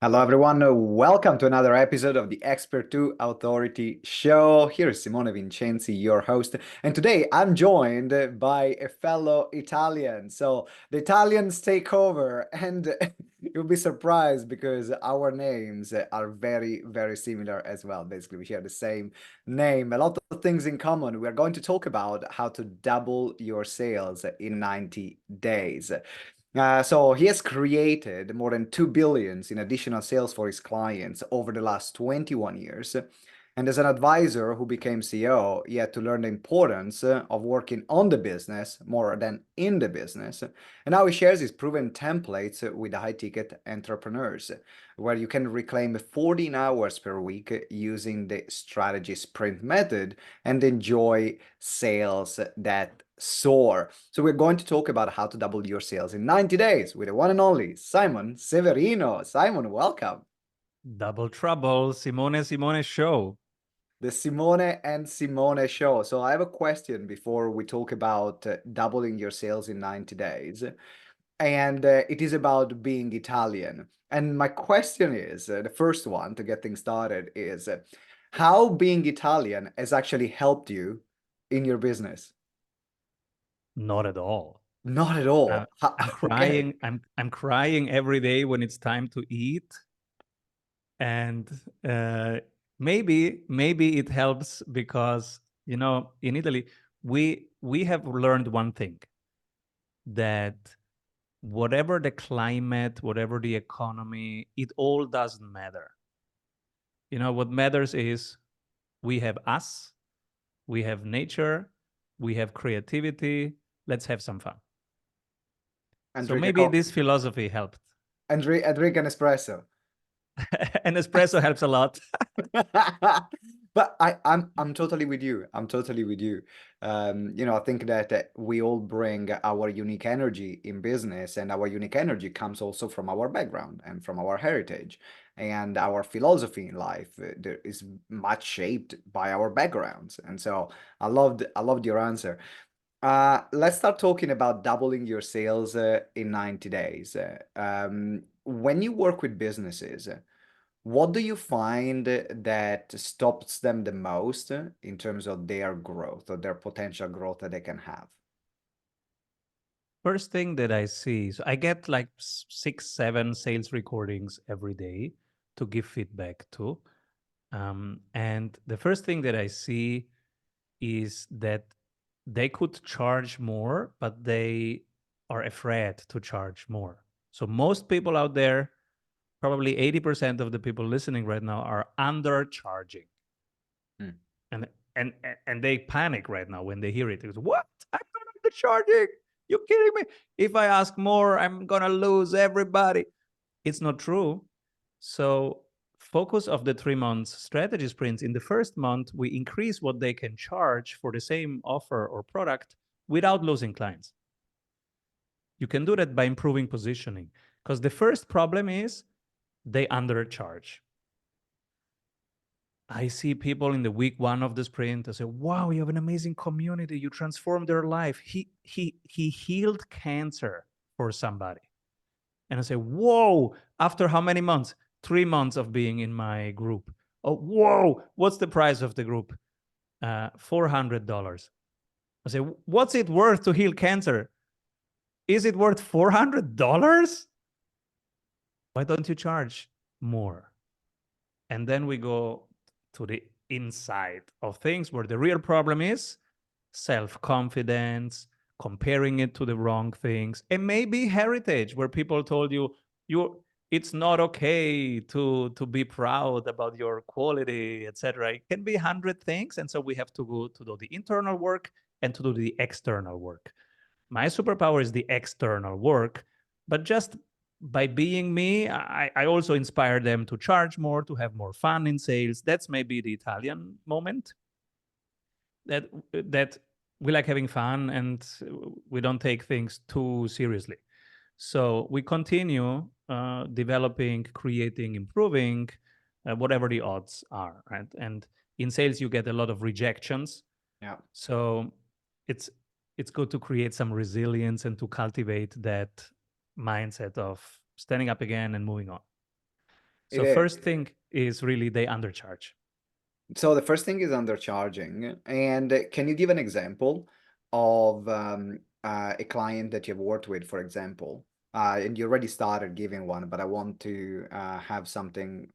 Hello, everyone. Welcome to another episode of the Expert to Authority show. Here is Simone Vincenzi, your host. And today I'm joined by a fellow Italian. So the Italians take over, and you'll be surprised because our names are very, very similar as well. Basically, we share the same name, a lot of things in common. We're going to talk about how to double your sales in 90 days. So he has created more than 2 billions in additional sales for his clients over the last 21 years. And as an advisor who became CEO, he had to learn the importance of working on the business more than in the business. And now he shares his proven templates with the high-ticket entrepreneurs, where you can reclaim 14 hours per week using the strategy sprint method and enjoy sales that soar. So we're going to talk about how to double your sales in 90 days with the one and only Simon Severino. Simon, welcome. Double trouble, Simone show. The Simone and Simone show. So I have a question before we talk about doubling your sales in 90 days. And it is about being Italian. And my question is, the first one to get things started is, how being Italian has actually helped you in your business? Not at all. Not at all. I'm Okay. crying. I'm crying every day when it's time to eat, and maybe it helps because in Italy we have learned one thing, that whatever the climate, whatever the economy, it all doesn't matter. What matters is we have us, we have nature, we have creativity. Let's have some fun. And So drink a maybe coffee. this philosophy helped. And drink an espresso. An espresso helps a lot. But I'm totally with you. I'm totally with you. I think that we all bring our unique energy in business, and our unique energy comes also from our background and from our heritage, and our philosophy in life there is much shaped by our backgrounds. And so I loved your answer. Let's start talking about doubling your sales in 90 days. When you work with businesses, what do you find that stops them the most in terms of their growth or their potential growth that they can have? First thing that I see, so I get like 6, 7 sales recordings every day to give feedback to. And the first thing that I see is that they could charge more, but they are afraid to charge more. So most people out there, probably 80% of the people listening right now, are undercharging. Hmm. And and they panic right now when they hear it. They go, what? I'm not undercharging. You kidding me? If I ask more, I'm gonna lose everybody. It's not true. So focus of the 3 months strategy sprints. In the first month, we increase what they can charge for the same offer or product without losing clients. You can do that by improving positioning, because the first problem is they undercharge. I see people in the week 1 of the sprint. I say, "Wow, you have an amazing community. You transformed their life. He healed cancer for somebody." And I say, "Whoa! After how many months? 3 months of being in my group. Oh, whoa! What's the price of the group? $400." I say, "What's it worth to heal cancer? Is it worth $400? Why don't you charge more?" And then we go to the inside of things, where the real problem is self-confidence, comparing it to the wrong things, and maybe heritage, where people told you it's not okay to be proud about your quality, etc. It can be 100 things, and so we have to go to do the internal work and to do the external work. My superpower is the external work, but just by being me, I also inspire them to charge more, to have more fun in sales. That's maybe the Italian moment, that we like having fun and we don't take things too seriously. So we continue developing, creating, improving, whatever the odds are, right? And in sales, you get a lot of rejections. Yeah. So it's good to create some resilience and to cultivate that mindset of standing up again and moving on. So first thing is really they undercharge. So the first thing is undercharging. And can you give an example of a client that you've worked with, for example? And you already started giving one, but I want to have something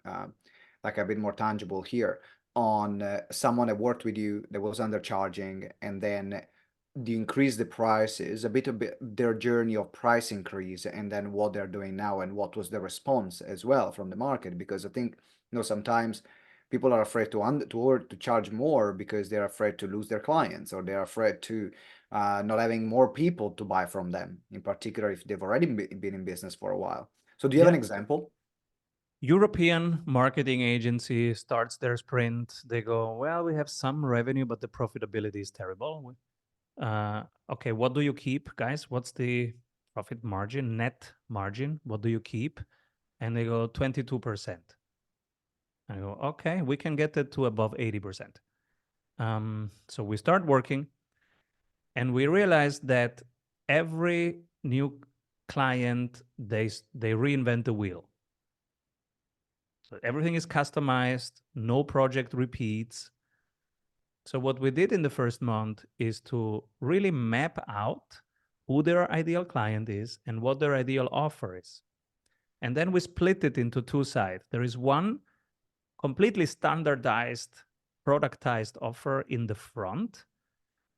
like a bit more tangible here on someone that worked with you that was undercharging, and then you increase the prices, a bit their journey of price increase, and then what they're doing now, and what was the response as well from the market. Because I think, sometimes people are afraid to charge more because they're afraid to lose their clients, or they're afraid to not having more people to buy from them, in particular if they've already been in business for a while. So do you have an example? European marketing agency starts their sprint. They go, well, we have some revenue, but the profitability is terrible. Okay, what do you keep, guys? What's the profit margin, net margin? What do you keep? And they go 22%. I go, okay, we can get it to above 80%. So we start working, and we realize that every new client, they reinvent the wheel. So everything is customized, no project repeats. So what we did in the first month is to really map out who their ideal client is and what their ideal offer is. And then we split it into two sides. There is one completely standardized, productized offer in the front.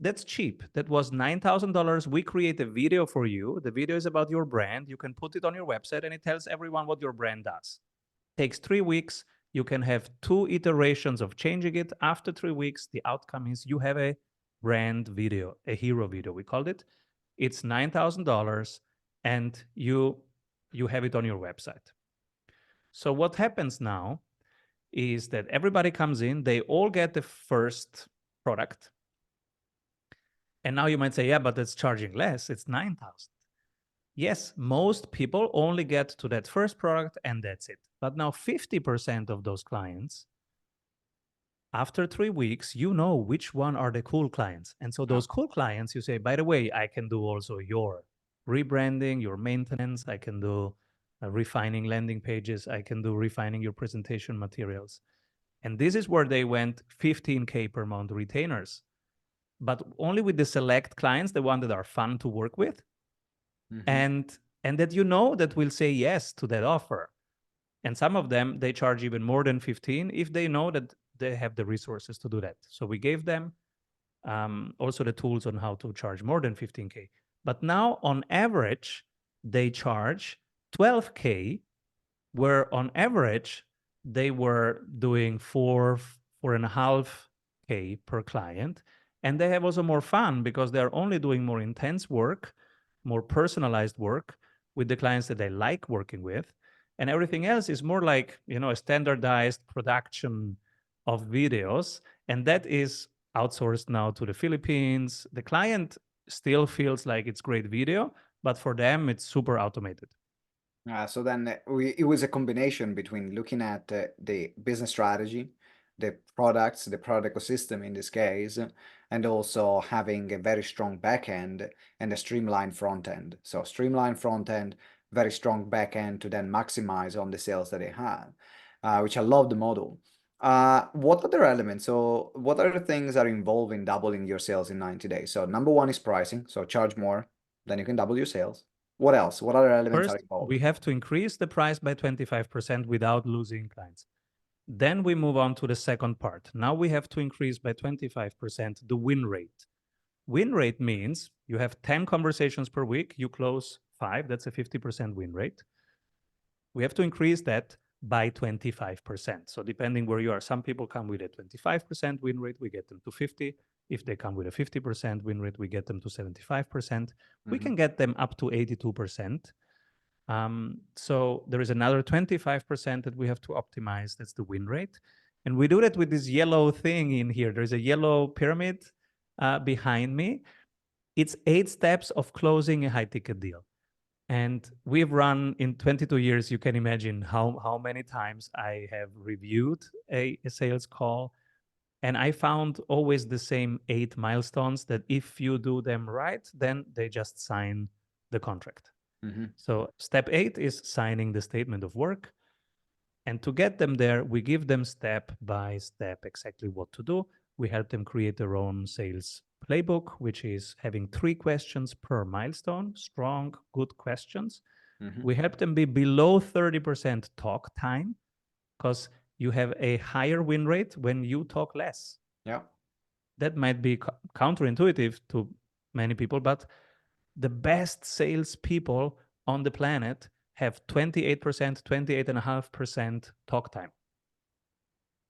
That's cheap. That was $9,000. We create a video for you. The video is about your brand. You can put it on your website, and it tells everyone what your brand does. Takes 3 weeks. You can have 2 iterations of changing it. After 3 weeks, the outcome is you have a brand video, a hero video, we called it. It's $9,000, and you have it on your website. So what happens now is that everybody comes in, they all get the first product. And now you might say, yeah, but it's charging less. It's 9,000. Yes, most people only get to that first product and that's it. But now 50% of those clients, after 3 weeks, you know which one are the cool clients. And so those cool clients, you say, by the way, I can do also your rebranding, your maintenance. I can do refining landing pages. I can do refining your presentation materials. And this is where they went 15K per month retainers, but only with the select clients, the ones that are fun to work with. And that that will say yes to that offer. And some of them, they charge even more than 15 if they know that they have the resources to do that. So we gave them also the tools on how to charge more than 15K. But now on average, they charge 12K, where on average, they were doing 4.5K per client. And they have also more fun because they're only doing more intense work, more personalized work with the clients that they like working with. And everything else is more like, a standardized production of videos. And that is outsourced now to the Philippines. The client still feels like it's great video, but for them, it's super automated. So then it was a combination between looking at the business strategy, the products, the product ecosystem in this case, and also having a very strong back end and a streamlined front end. So streamlined front end, very strong back end to then maximize on the sales that they have, which I love the model. What other elements? So what other things are involved in doubling your sales in 90 days? So number one is pricing. So charge more, then you can double your sales. What else? What other elements are First, involved? we have to increase the price by 25% without losing clients. Then we move on to the second part. Now we have to increase by 25% the win rate. Win rate means you have 10 conversations per week, you close 5, that's a 50% win rate. We have to increase that by 25%. So depending where you are, some people come with a 25% win rate, we get them to 50. If they come with a 50% win rate, we get them to 75%. We can get them up to 82%. So there is another 25% that we have to optimize. That's the win rate. And we do that with this yellow thing in here. There's a yellow pyramid behind me. It's 8 steps of closing a high ticket deal. And we've run in 22 years, you can imagine how many times I have reviewed a sales call. And I found always the same 8 milestones that if you do them right, then they just sign the contract. So step 8 is signing the statement of work. And to get them there, we give them step by step exactly what to do. We help them create their own sales playbook, which is having 3 questions per milestone, strong, good questions. Mhm. We help them be below 30% talk time, because you have a higher win rate when you talk less. Yeah. That might be counterintuitive to many people, but the best salespeople on the planet have 28%, 28.5% talk time.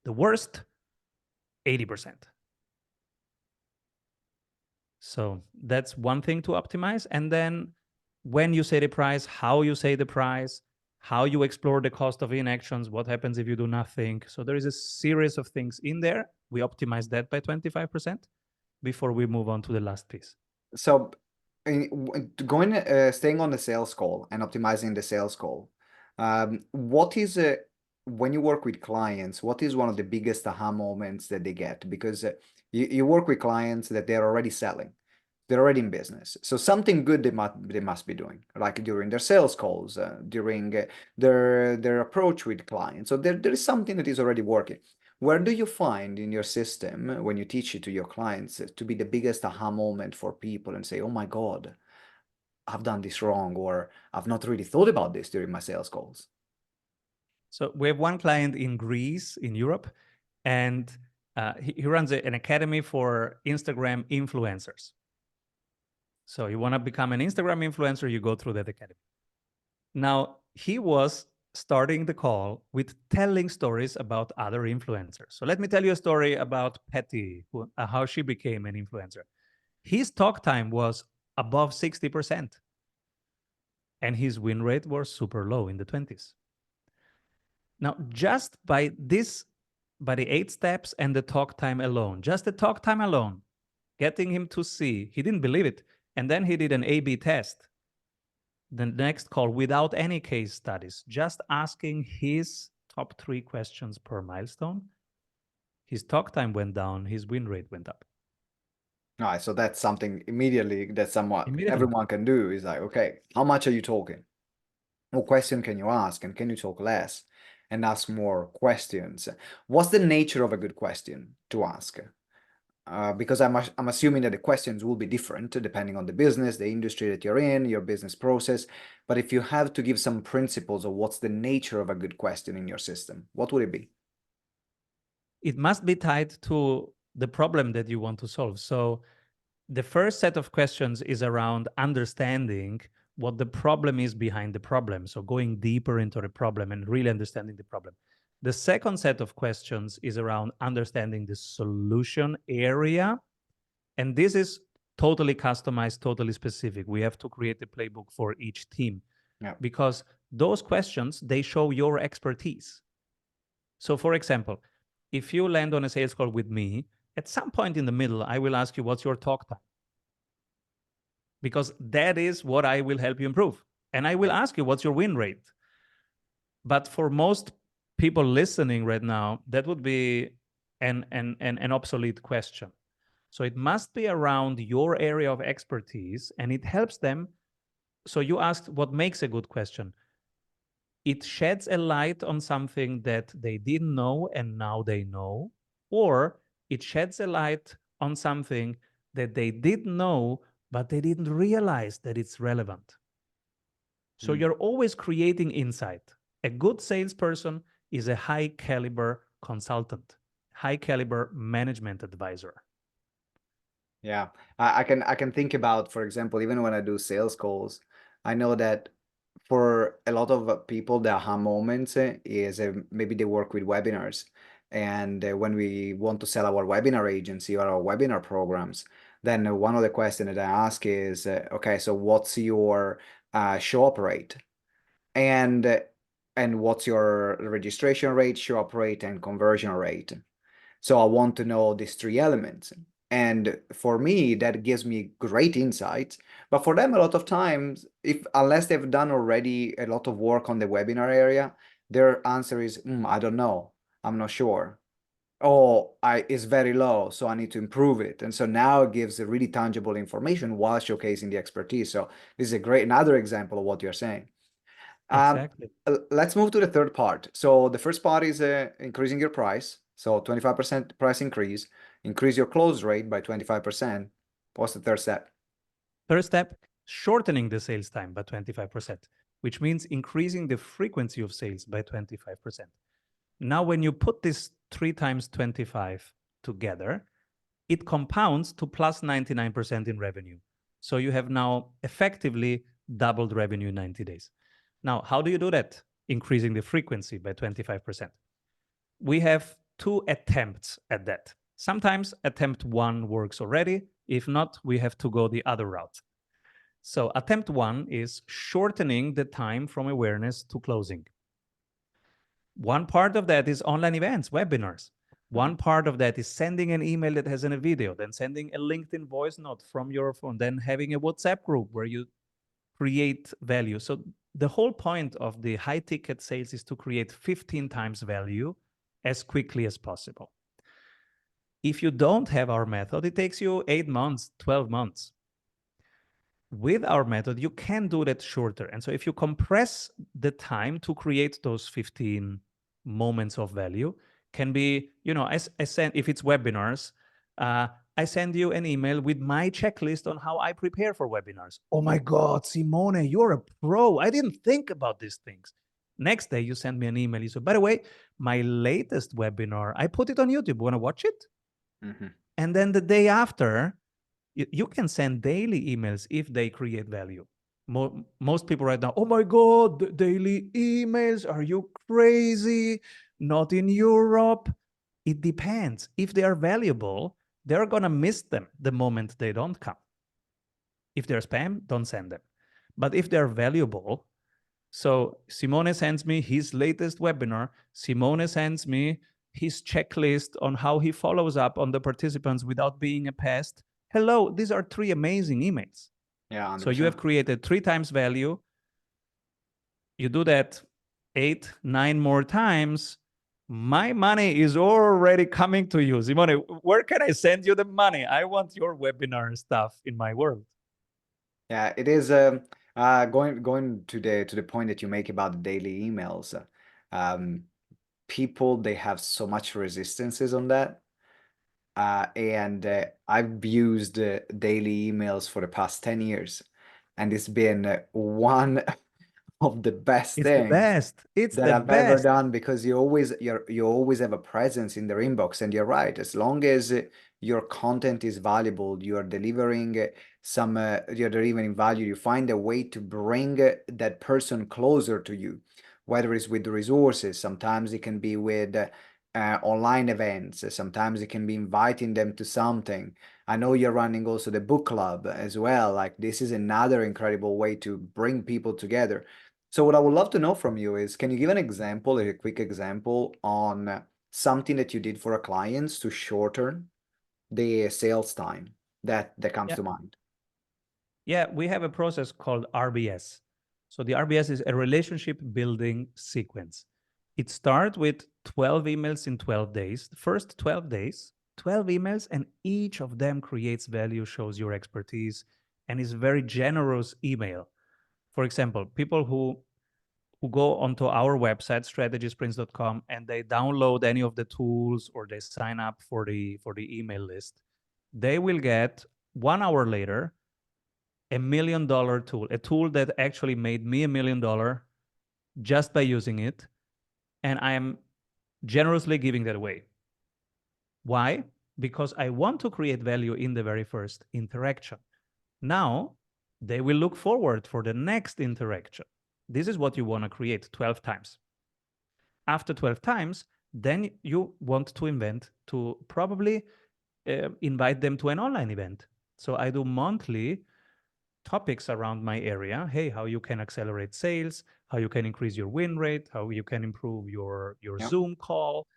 The worst, 80%. So that's one thing to optimize. And then when you say the price, how you say the price, how you explore the cost of inactions, what happens if you do nothing. So there is a series of things in there. We optimize that by 25% before we move on to the last piece. So staying on the sales call and optimizing the sales call, what is when you work with clients, what is one of the biggest aha moments that they get? Because you work with clients that they're already selling, they're already in business. So something good they must be doing, like during their sales calls, during their approach with clients. So there is something that is already working. Where do you find in your system when you teach it to your clients to be the biggest aha moment for people and say, oh my God, I've done this wrong, or I've not really thought about this during my sales calls? So we have one client in Greece, in Europe, and he runs an academy for Instagram influencers. So you want to become an Instagram influencer, you go through that academy. Now, he was starting the call with telling stories about other influencers. So let me tell you a story about Patty, how she became an influencer. His talk time was above 60%, and his win rate was super low in the 20s. Now, just by the 8 steps and the talk time alone, just the talk time alone, getting him to see, he didn't believe it. And then he did an A/B test. The next call without any case studies, just asking his top 3 questions per milestone. His talk time went down, his win rate went up. All right, so that's something immediately that Immediately. everyone can do is like, okay, how much are you talking? What question can you ask? And can you talk less and ask more questions? What's the nature of a good question to ask? Because I'm assuming that the questions will be different depending on the business, the industry that you're in, your business process. But if you have to give some principles of what's the nature of a good question in your system, what would it be? It must be tied to the problem that you want to solve. So the first set of questions is around understanding what the problem is behind the problem. So going deeper into the problem and really understanding the problem. The second set of questions is around understanding the solution area. And this is totally customized, totally specific. We have to create a playbook for each team. Yeah. Because those questions, they show your expertise. So for example, if you land on a sales call with me, at some point in the middle, I will ask you, what's your talk time? Because that is what I will help you improve. And I will ask you, what's your win rate? But for most people listening right now, that would be an obsolete question. So it must be around your area of expertise, and it helps them. So you asked what makes a good question. It sheds a light on something that they didn't know and now they know, or it sheds a light on something that they did know but they didn't realize that it's relevant. So you're always creating insight. A good salesperson is a high caliber consultant, high caliber management advisor. Yeah, I can think about, for example, even when I do sales calls, I know that for a lot of people, the aha moments is maybe they work with webinars, and when we want to sell our webinar agency or our webinar programs, then one of the questions that I ask is, okay, so what's your show up rate, and what's your registration rate, show up rate, and conversion rate? So I want to know these 3 elements. And for me, that gives me great insights. But for them, a lot of times, if unless they've done already a lot of work on the webinar area, their answer is, I don't know. I'm not sure. Oh, it's very low, so I need to improve it. And so now it gives a really tangible information while showcasing the expertise. So this is another example of what you're saying. Exactly. Let's move to the third part. So the first part is increasing your price. So 25% price increase your close rate by 25%. What's the third step? Third step, shortening the sales time by 25%, which means increasing the frequency of sales by 25%. Now, when you put this 3 times 25 together, it compounds to plus 99% in revenue. So you have now effectively doubled revenue in 90 days. Now, how do you do that? Increasing the frequency by 25%. We have 2 attempts at that. Sometimes attempt 1 works already. If not, we have to go the other route. So attempt 1 is shortening the time from awareness to closing. One part of that is online events, webinars. One part of that is sending an email that has a video, then sending a LinkedIn voice note from your phone, then having a WhatsApp group where you create value. So the whole point of the high ticket sales is to create 15 times value as quickly as possible. If you don't have our method, it takes you 8 months, 12 months. With our method, you can do that shorter. And so if you compress the time to create those 15 moments of value, can be, I send, if it's webinars, I send you an email with my checklist on how I prepare for webinars. Oh my God, Simone, you're a pro. I didn't think about these things. Next day, you send me an email. You say, by the way, my latest webinar, I put it on YouTube. Want to watch it? Mm-hmm. And then the day after, you can send daily emails if they create value. Most people right now, oh my God, daily emails, are you crazy? Not in Europe. It depends. If they are valuable, they're going to miss them the moment they don't come. If they're spam, don't send them. But if they're valuable, so Simone sends me his latest webinar, Simone sends me his checklist on how he follows up on the participants without being a pest. Hello, these are 3 amazing emails. Yeah, 100%. So you have created 3 times value. You do that 8, 9 more times. My money is already coming to you. Simone, where can I send you the money? I want your webinar stuff in my world. Yeah, it is going to the point that you make about the daily emails. People, they have so much resistances on that. And I've used daily emails for the past 10 years, and it's been one of the best It's the things best. It's that the I've ever best. done, because you always have a presence in their inbox. And you're right, as long as your content is valuable, you're delivering you're delivering value, you find a way to bring that person closer to you, whether it's with the resources. Sometimes it can be with online events. Sometimes it can be inviting them to something. I know you're running also the book club as well. Like, this is another incredible way to bring people together. So what I would love to know from you is, can you give an example, a quick example on something that you did for a client to shorten the sales time that comes to mind? Yeah, we have a process called RBS. So the RBS is a relationship building sequence. It starts with 12 emails in 12 days. The first 12 days, 12 emails, and each of them creates value, shows your expertise, and is very generous email. For example, people who go onto our website, strategysprints.com, and they download any of the tools or they sign up for the email list, they will get 1 hour later $1 million tool, a tool that actually made me $1 million just by using it. And I am generously giving that away. Why? Because I want to create value in the very first interaction. Now, they will look forward for the next interaction. This is what you want to create 12 times. After 12 times, then you want to probably invite them to an online event. So I do monthly topics around my area. Hey, how you can accelerate sales, how you can increase your win rate, how you can improve your Zoom call.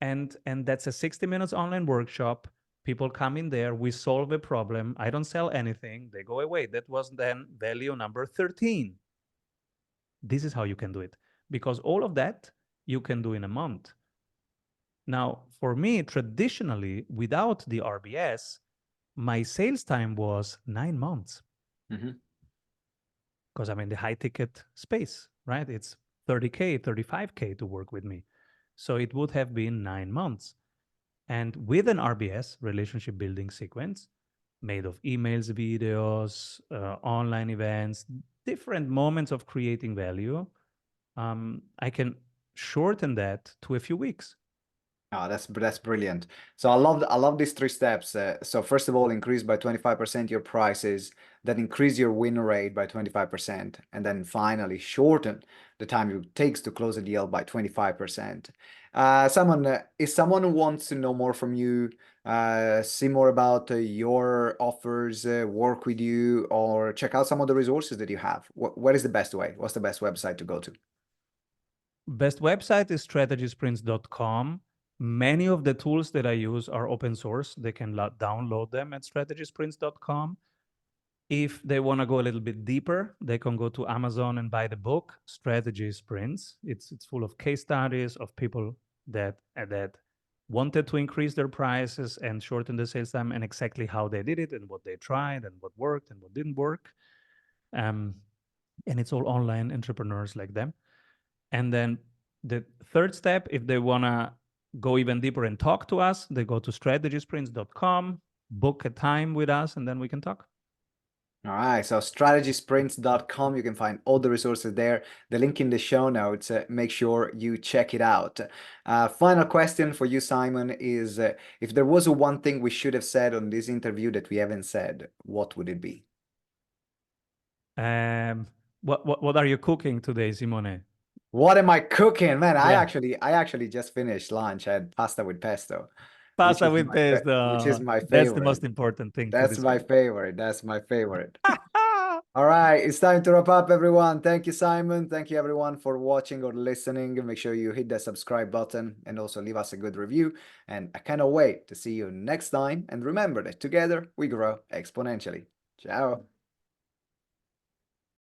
And that's a 60 minutes online workshop. People come in there, we solve a problem. I don't sell anything. They go away. That was then value number 13. This is how you can do it, because all of that you can do in a month. Now, for me, traditionally, without the RBS, my sales time was 9 months. Mm-hmm. Because I'm in the high ticket space. right? It's 30K, 35K to work with me. So it would have been 9 months. And with an RBS, relationship building sequence, made of emails, videos, online events, different moments of creating value, I can shorten that to a few weeks. Oh, that's brilliant. So I love these three steps. So first of all, increase by 25% your prices, then increase your win rate by 25%, and then finally shorten the time it takes to close a deal by 25%. Simon, if someone wants to know more from you, see more about your offers, work with you, or check out some of the resources that you have, what is the best way? What's the best website to go to? Best website is strategysprints.com. Many of the tools that I use are open source. They can download them at strategysprints.com. If they want to go a little bit deeper, they can go to Amazon and buy the book Strategy Sprints. It's full of case studies of people that wanted to increase their prices and shorten the sales time, and exactly how they did it and what they tried and what worked and what didn't work. And it's all online entrepreneurs like them. And then the third step, if they want to go even deeper and talk to us, they go to strategysprints.com, book a time with us, and then we can talk. All right, so strategysprints.com, you can find all the resources there. The link in the show notes, make sure you check it out. Final question for you, Simon, is if there was one thing we should have said on this interview that we haven't said, what would it be? What are you cooking today, Simone? What am I cooking? Man, Yeah, I actually just finished lunch. I had pasta with pesto, pasta with which is pesto. my That's the favorite. most important thing to That's my describe. favorite. That's my favorite. All right, it's time to wrap up, everyone. Thank you, Simon. Thank you, everyone, for watching or listening. Make sure you hit that subscribe button and also leave us a good review. And I cannot wait to see you next time. And remember that together we grow exponentially. Ciao.